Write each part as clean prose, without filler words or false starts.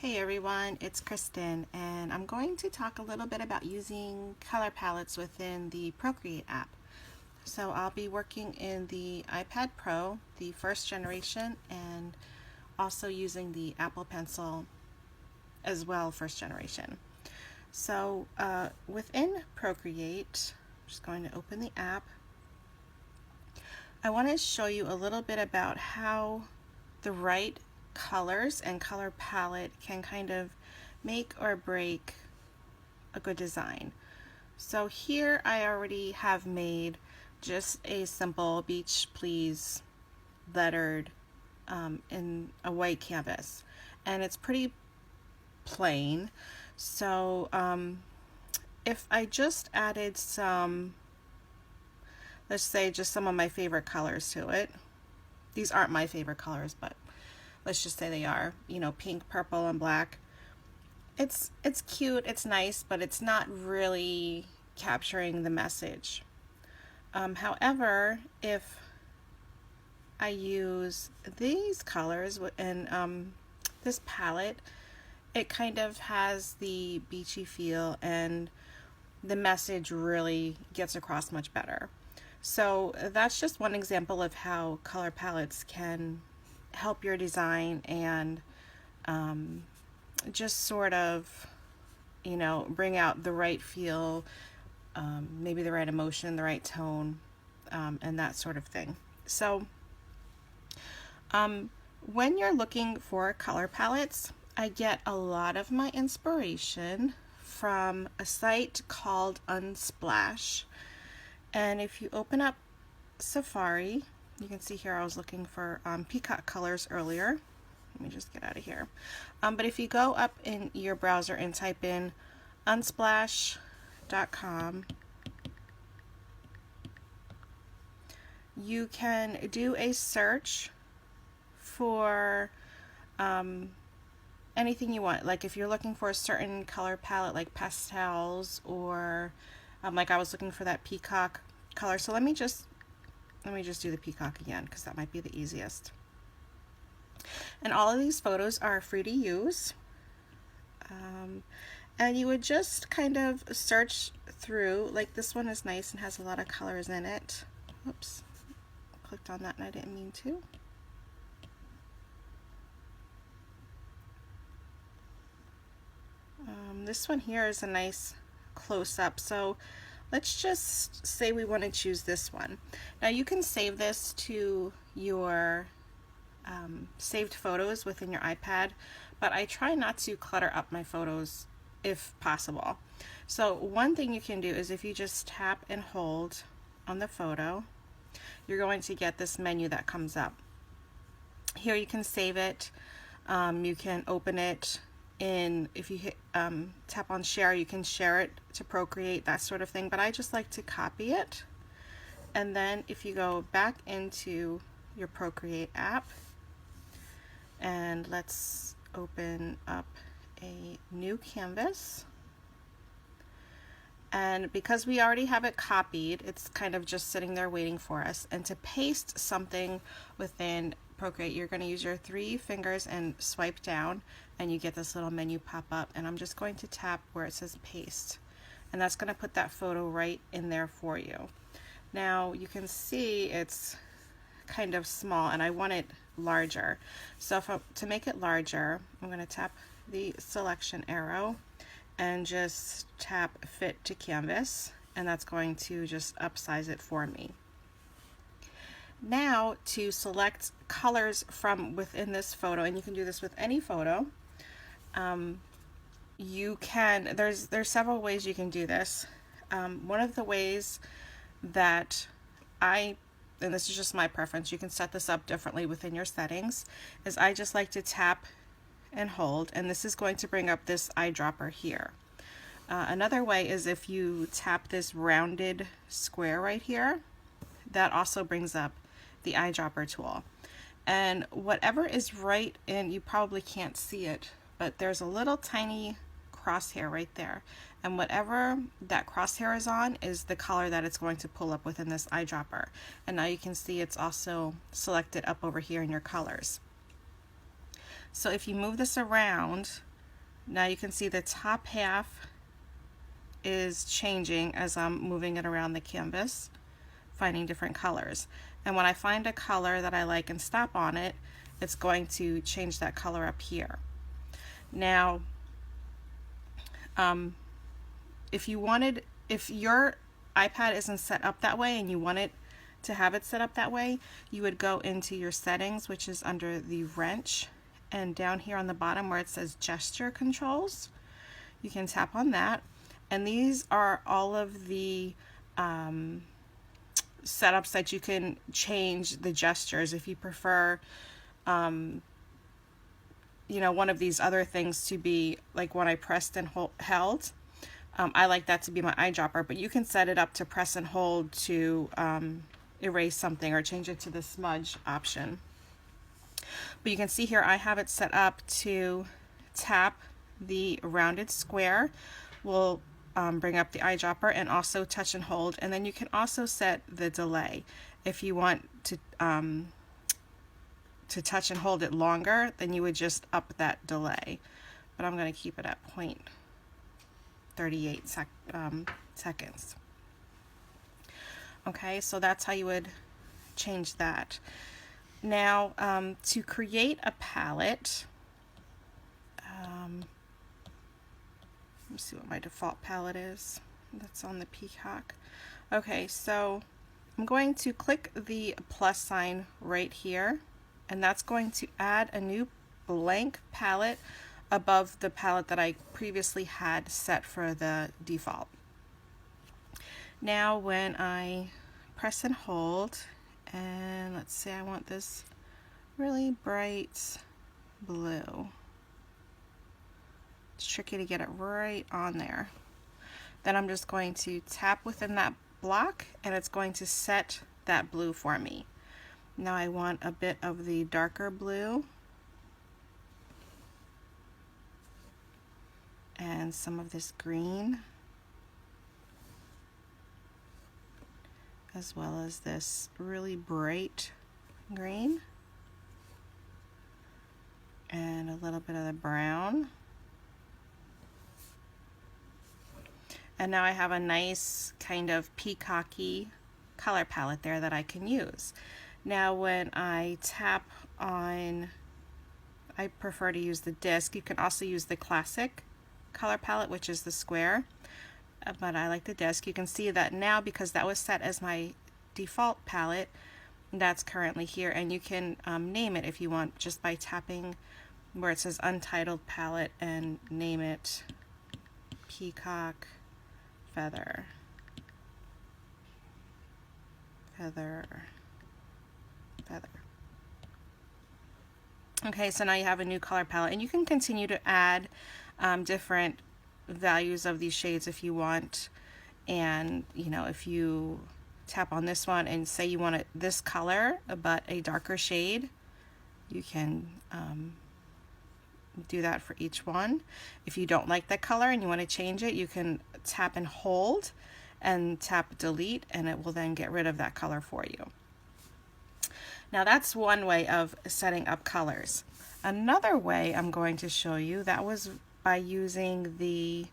Hey everyone, it's Kristen, and I'm going to talk a little bit about using color palettes within the Procreate app. So I'll be working in the iPad Pro, the first generation, and also using the Apple Pencil as well, first generation. So within Procreate, I'm just going to open the app. I want to show you a little bit about how the right colors and color palette can kind of make or break a good design. So here I already have made just a simple beach please lettered in a white canvas, and it's pretty plain. So if I just added some, let's say just some of my favorite colors to it, these aren't my favorite colors, but let's just say they are, pink, purple, and black. It's cute, it's nice, but it's not really capturing the message. However, if I use these colors in this palette, it kind of has the beachy feel and the message really gets across much better. So that's just one example of how color palettes can help your design and just sort of, bring out the right feel, maybe the right emotion, the right tone, and that sort of thing. So when you're looking for color palettes, I get a lot of my inspiration from a site called Unsplash. And if you open up Safari, you can see here I was looking for peacock colors earlier. Let me just get out of here. But if you go up in your browser and type in unsplash.com, you can do a search for anything you want. Like if you're looking for a certain color palette like pastels, or like I was looking for that peacock color. So let me just do the peacock again because that might be the easiest. And all of these photos are free to use. And you would just kind of search through, like this one is nice and has a lot of colors in it. Oops, clicked on that and I didn't mean to. This one here is a nice close-up. So let's just say we want to choose this one. Now you can save this to your saved photos within your iPad, but I try not to clutter up my photos if possible. So one thing you can do is if you just tap and hold on the photo, you're going to get this menu that comes up. Here you can save it, you can open it in, if you hit tap on share, you can share it to Procreate, that sort of thing, but I just like to copy it. And then if you go back into your Procreate app, and let's open up a new canvas, and because we already have it copied, it's kind of just sitting there waiting for us. And to paste something within Procreate, you're going to use your 3 fingers and swipe down, and you get this little menu pop up, and I'm just going to tap where it says paste, and that's going to put that photo right in there for you. Now you can see it's kind of small and I want it larger. So to make it larger, I'm going to tap the selection arrow and just tap fit to canvas, and that's going to just upsize it for me. Now to select colors from within this photo, and you can do this with any photo, you can, there's several ways you can do this. One of the ways that and this is just my preference, you can set this up differently within your settings, is I just like to tap and hold, and this is going to bring up this eyedropper here. Another way is if you tap this rounded square right here, that also brings up the eyedropper tool. And whatever is right in, you probably can't see it, but there's a little tiny crosshair right there, and whatever that crosshair is on is the color that it's going to pull up within this eyedropper. And now you can see it's also selected up over here in your colors. So if you move this around, Now you can see the top half is changing as I'm moving it around the canvas, finding different colors. And when I find a color that I like and stop on it, it's going to change that color up here. Now, if your iPad isn't set up that way and you want it to have it set up that way, you would go into your settings, which is under the wrench, and down here on the bottom where it says gesture controls, you can tap on that. And these are all of the setups that you can change the gestures if you prefer one of these other things to be like when I pressed and held. I like that to be my eyedropper, but you can set it up to press and hold to erase something or change it to the smudge option. But you can see here I have it set up to tap the rounded square will bring up the eyedropper, and also touch and hold. And then you can also set the delay. If you want to touch and hold it longer, then you would just up that delay. But I'm going to keep it at 0.38 seconds. Okay, so that's how you would change that. Now, to create a palette, let me see what my default palette is. That's on the Peacock. Okay, so I'm going to click the plus sign right here, and that's going to add a new blank palette above the palette that I previously had set for the default. Now when I press and hold, and let's say I want this really bright blue. It's tricky to get it right on there. Then I'm just going to tap within that block, and it's going to set that blue for me. Now I want a bit of the darker blue and some of this green, as well as this really bright green, and a little bit of the brown. And now I have a nice kind of peacocky color palette there that I can use. Now when I tap on, I prefer to use the disc. You can also use the classic color palette, which is the square, but I like the disc. You can see that now, because that was set as my default palette, that's currently here, and you can name it if you want, just by tapping where it says Untitled Palette and name it Peacock Feather. Okay, so now you have a new color palette, and you can continue to add different values of these shades if you want. And if you tap on this one and say you want it this color but a darker shade, you can do that for each one. If you don't like that color and you want to change it, you can tap and hold and tap delete, and it will then get rid of that color for you. Now that's one way of setting up colors. Another way I'm going to show you, that was by using the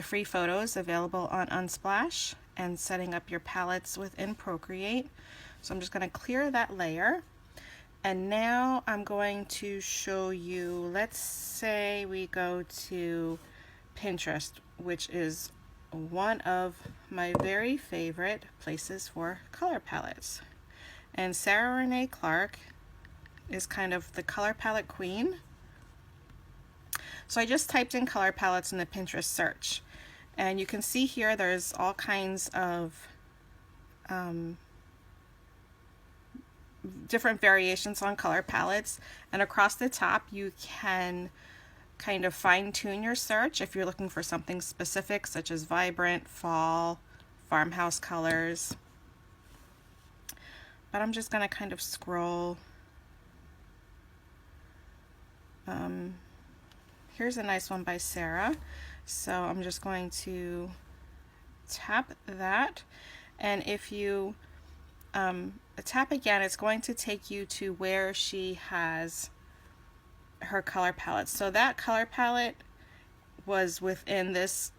free photos available on Unsplash and setting up your palettes within Procreate. So I'm just going to clear that layer, and now I'm going to show you, let's say we go to Pinterest, which is one of my very favorite places for color palettes. And Sarah Renee Clark is kind of the color palette queen. So I just typed in color palettes in the Pinterest search, and you can see here there's all kinds of different variations on color palettes, and across the top you can kind of fine-tune your search if you're looking for something specific, such as vibrant, fall, farmhouse colors. But I'm just going to kind of scroll. Here's a nice one by Sarah. So I'm just going to tap that, and if you tap again, it's going to take you to where she has her color palette. So that color palette was within this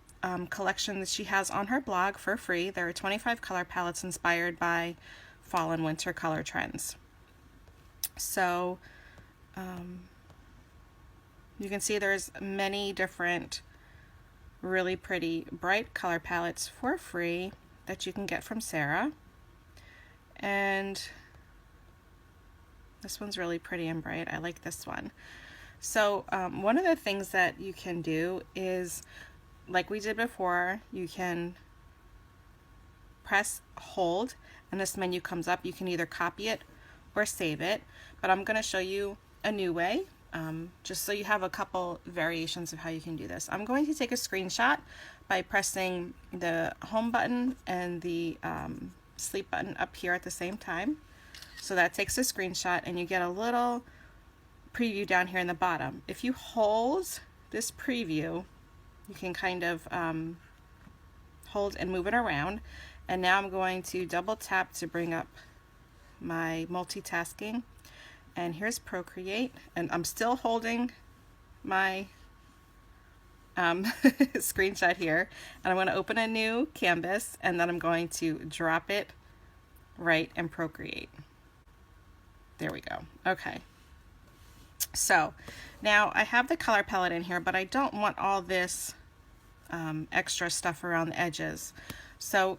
collection that she has on her blog for free. There are 25 color palettes inspired by fall and winter color trends. So you can see there's many different really pretty bright color palettes for free that you can get from Sarah. And this one's really pretty and bright. I like this one. So one of the things that you can do is, like we did before, you can press hold and this menu comes up. You can either copy it or save it, but I'm going to show you a new way, just so you have a couple variations of how you can do this. I'm going to take a screenshot by pressing the home button and the sleep button up here at the same time. So that takes a screenshot and you get a little preview down here in the bottom. If you hold this preview, you can kind of hold and move it around. And now I'm going to double tap to bring up my multitasking. And here's Procreate, and I'm still holding my screenshot here. And I'm going to open a new canvas, and then I'm going to drop it right in Procreate. There we go. Okay. So now I have the color palette in here, but I don't want all this extra stuff around the edges. So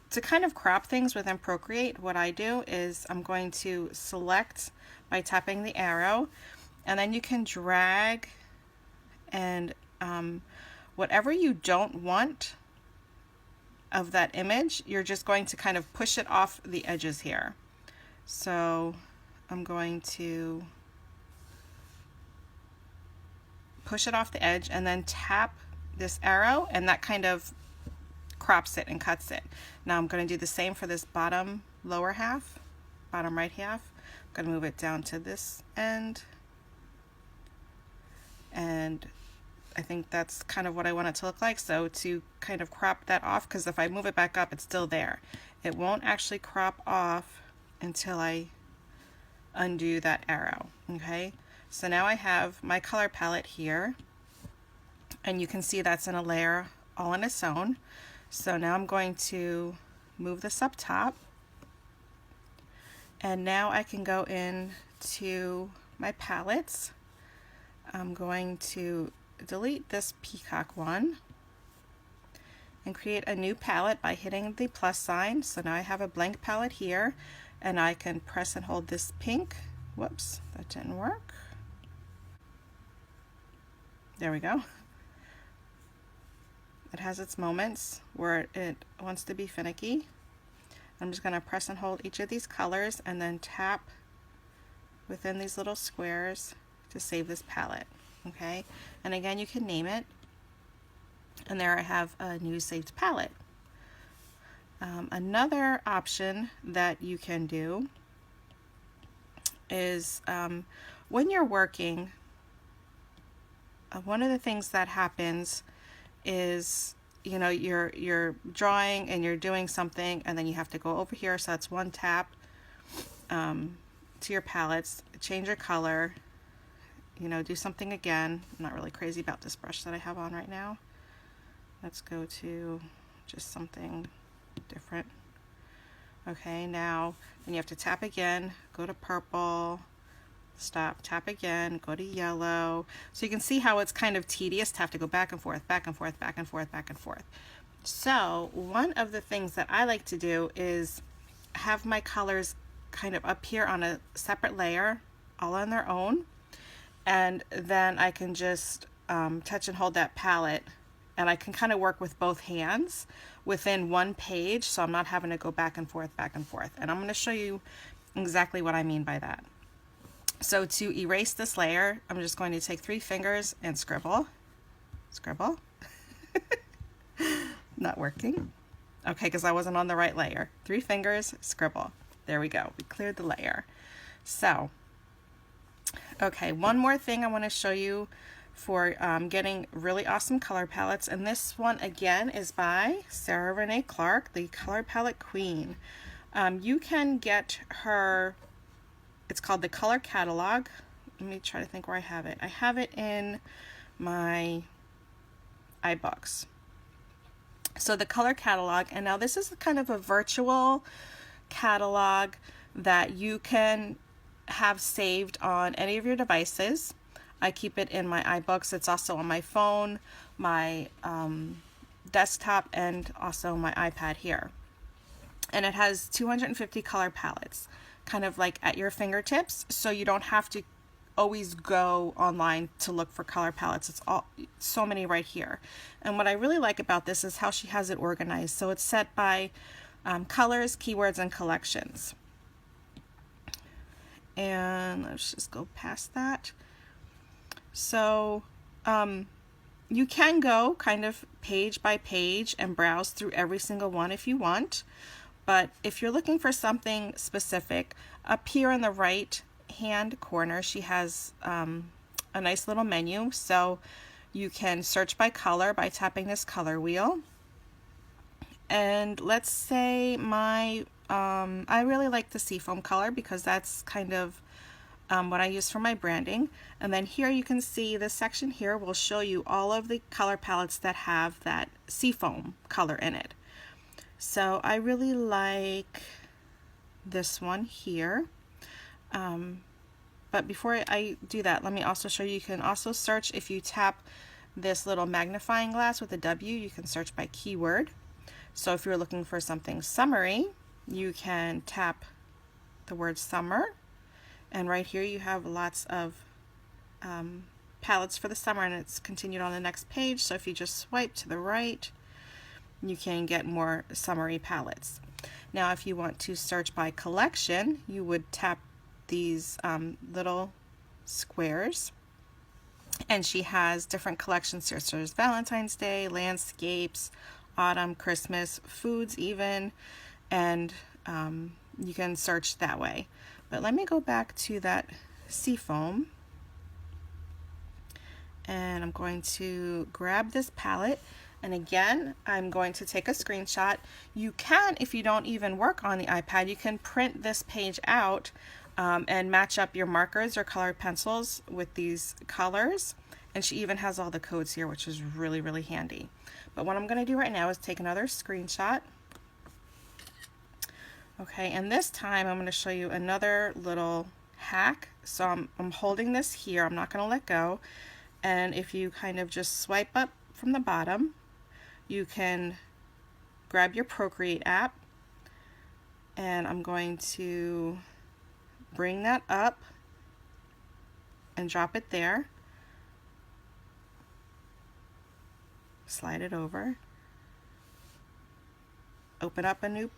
to kind of crop things within Procreate, what I do is I'm going to select by tapping the arrow, and then you can drag, and whatever you don't want of that image, you're just going to kind of push it off the edges here. So I'm going to push it off the edge and then tap this arrow, and that kind of crops it and cuts it. Now I'm going to do the same for this bottom lower half, bottom right half. I'm going to move it down to this end, and I think that's kind of what I want it to look like. So to kind of crop that off, because if I move it back up, it's still there. It won't actually crop off until I undo that arrow. Okay, so now I have my color palette here, and you can see that's in a layer all on its own. So now I'm going to move this up top, and now I can go in to my palettes. I'm going to delete this peacock one and create a new palette by hitting the plus sign. So now I have a blank palette here, and I can press and hold this pink. Whoops, that didn't work. There we go. It has its moments where it wants to be finicky. I'm just going to press and hold each of these colors and then tap within these little squares to save this palette. Okay, and again, you can name it, and there I have a new saved palette. Another option that you can do is when you're working, one of the things that happens is, you know, you're drawing and you're doing something, and then you have to go over here. So that's one tap to your palettes, change your color, you know, do something again. I'm not really crazy about this brush that I have on right now. Let's go to just something different. Okay, now then you have to tap again, go to purple, stop, tap again, go to yellow. So you can see how it's kind of tedious to have to go back and forth, back and forth, back and forth, back and forth. So one of the things that I like to do is have my colors kind of up here on a separate layer, all on their own, and then I can just touch and hold that palette, and I can kind of work with both hands within one page, so I'm not having to go back and forth, back and forth. And I'm going to show you exactly what I mean by that. So to erase this layer, I'm just going to take 3 fingers and scribble. Scribble. Not working. Okay, because I wasn't on the right layer. 3 fingers, scribble. There we go. We cleared the layer. So, okay, one more thing I want to show you for getting really awesome color palettes, and this one again is by Sarah Renee Clark, the Color Palette Queen. You can get her, it's called the Color Catalog, let me try to think where I have it. I have it in my iBooks. So the color catalog, and now this is kind of a virtual catalog that you can have saved on any of your devices. I keep it in my iBooks. It's also on my phone, my desktop, and also my iPad here. And it has 250 color palettes, kind of like at your fingertips, so you don't have to always go online to look for color palettes. It's all so many right here. And what I really like about this is how she has it organized. So it's set by colors, keywords, and collections. And let's just go past that. So you can go kind of page by page and browse through every single one if you want. But if you're looking for something specific, up here in the right hand corner, she has a nice little menu. So you can search by color by tapping this color wheel. And let's say I really like the seafoam color because that's kind of what I use for my branding. And then here you can see this section here will show you all of the color palettes that have that seafoam color in it. So I really like this one here. But before I do that, let me also show you can also search. If you tap this little magnifying glass with a W, you can search by keyword. So if you're looking for something summery, you can tap the word summer, and right here you have lots of palettes for the summer, and it's continued on the next page. So if you just swipe to the right, you can get more summery palettes. Now if you want to search by collection, you would tap these little squares, and she has different collections here. So there's Valentine's Day, landscapes, autumn, Christmas, foods even, and you can search that way. But let me go back to that seafoam, and I'm going to grab this palette, and again I'm going to take a screenshot. You can, if you don't even work on the iPad, you can print this page out and match up your markers or colored pencils with these colors, and she even has all the codes here, which is really handy. But what I'm going to do right now is take another screenshot. Okay, and this time I'm going to show you another little hack. So I'm holding this here, I'm not going to let go, and if you kind of just swipe up from the bottom, you can grab your Procreate app, and I'm going to bring that up and drop it there. Slide it over, open up a new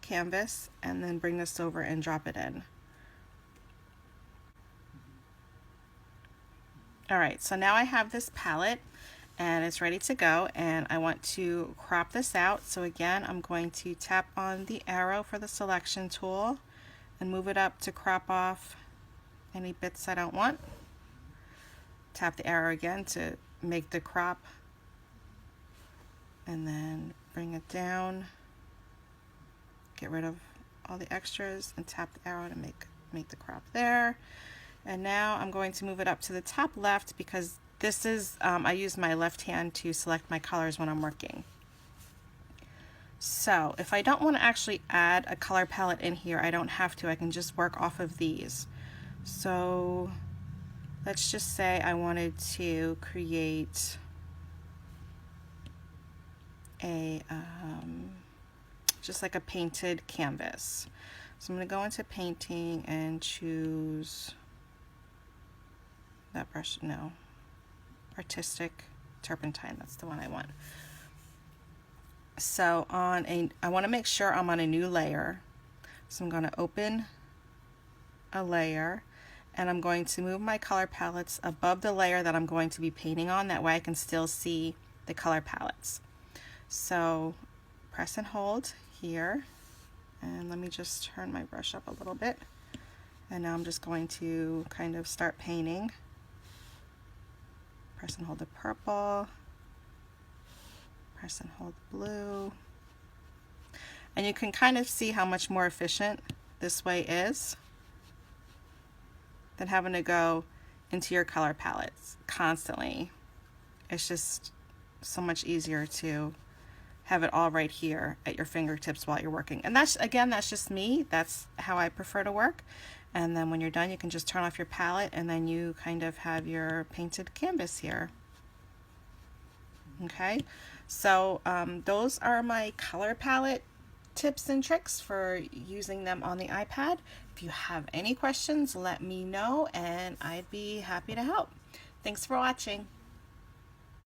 canvas, and then bring this over and drop it in. Alright, so now I have this palette and it's ready to go, and I want to crop this out. So again, I'm going to tap on the arrow for the selection tool and move it up to crop off any bits I don't want. Tap the arrow again to make the crop, and then bring it down, get rid of all the extras, and tap the arrow to make the crop there. And now I'm going to move it up to the top left because this is, I use my left hand to select my colors when I'm working. So if I don't want to actually add a color palette in here, I don't have to. I can just work off of these. So let's just say I wanted to create a just like a painted canvas. So I'm going to go into painting and choose that brush, no, artistic turpentine, that's the one I want. So I want to make sure I'm on a new layer, so I'm going to open a layer, and I'm going to move my color palettes above the layer that I'm going to be painting on, that way I can still see the color palettes. So press and hold here, and let me just turn my brush up a little bit, and now I'm just going to kind of start painting. Press and hold the purple, press and hold the blue, and you can kind of see how much more efficient this way is than having to go into your color palettes constantly. It's just so much easier to have it all right here at your fingertips while you're working. And that's, again, that's just me. That's how I prefer to work. And then when you're done, you can just turn off your palette, and then you kind of have your painted canvas here. Okay, so those are my color palette tips and tricks for using them on the iPad. If you have any questions, let me know and I'd be happy to help. Thanks for watching.